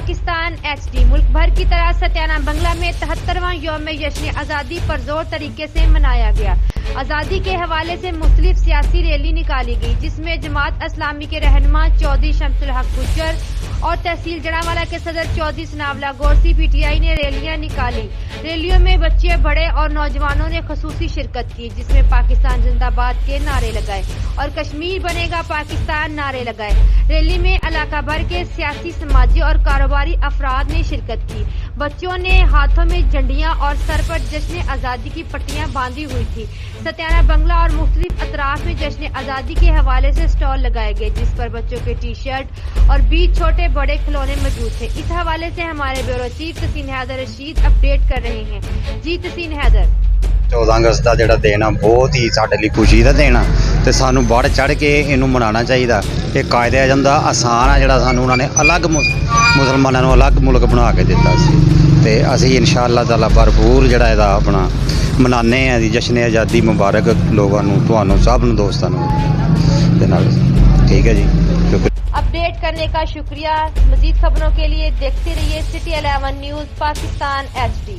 Pakistan HD मुल्क भर की तरह सत्याना बंगला में 73वां यौम जश्न आज़ादी पुरजोर तरीके से मनाया गया। आज़ादी के हवाले से मुख्तलिफ सियासी रैली निकाली गई, जिसमें जमात इस्लामी के रहनुमा चौधरी शमसुल हक गुज्जर और तहसील जड़ावाला के सदर चौधरी सनावला गौरसी PTI ने रैलियां निकाली। रैलियों में बच्चे, बड़े और नौजवानों ने खसूसी शिरकत की, जिसमें पाकिस्तान जिंदाबाद के नारे लगाए और कश्मीर बनेगा पाकिस्तान नारे लगाए। रैली में इलाका भर के सियासी, समाजी और कारोबारी अफराद ने शिरकत की। बच्चों ने हाथों में झंडियां और सर पर जश्न आज़ादी की पट्टियां बांधी हुई थी। सत्याना बंगला और मुख्तलिफ अतराफ में जश्न आज़ादी के हवाले से स्टॉल लगाए गए, जिस पर बच्चों के T-शर्ट और 20 छोटे बड़े खिलौने मौजूद थे। इस हवाले से हमारे bureau chief Taseen Haider Rasheed update कर रहे हैं। जी तसीन हैदर। 14 अगस्त ਦਾ ਜਿਹੜਾ ਦਿਨ ਆ ਬਹੁਤ ਹੀ ਸਾਡੇ ਲਈ ਖੁਸ਼ੀ ਦਾ ਦਿਨ ਆ ਤੇ ਸਾਨੂੰ ਵੱਧ ਚੜ ਕੇ ਇਹਨੂੰ ਮਨਾਉਣਾ ਚਾਹੀਦਾ। ਇਹ ਕਾਇਦੇ ਆਜ਼ਮ ਦਾ ਆਸਾਨ ਆ ਜਿਹੜਾ ਸਾਨੂੰ ਉਹਨਾਂ ਨੇ ਅਲੱਗ ਮੁਸਲਮਾਨਾਂ ਨੂੰ ਅਲੱਗ ਮੁਲਕ ਬਣਾ ਕੇ ਦਿੱਤਾ ਸੀ ਤੇ ਅਸੀਂ ਇਨਸ਼ਾਅੱਲਾ ਤਾਲਾ ਭਰਪੂਰ ਜਿਹੜਾ ਇਹਦਾ ਆਪਣਾ ਮਨਾਉਂਦੇ ਆ ਜੀ ਜਸ਼ਨ ਆਜ਼ਾਦੀ ਮੁਬਾਰਕ ਲੋਕਾਂ ਨੂੰ, ਤੁਹਾਨੂੰ ਸਭ ਨੂੰ, ਦੋਸਤਾਂ ਨੂੰ ਦੇ ਨਾਲ। ਠੀਕ ਹੈ ਜੀ, ਸ਼ੁਕਰੀਆ। अपडेट करने का शुक्रिया। मजीद खबरों के लिए देखते रहिए City 11 न्यूज़ पाकिस्तान HD।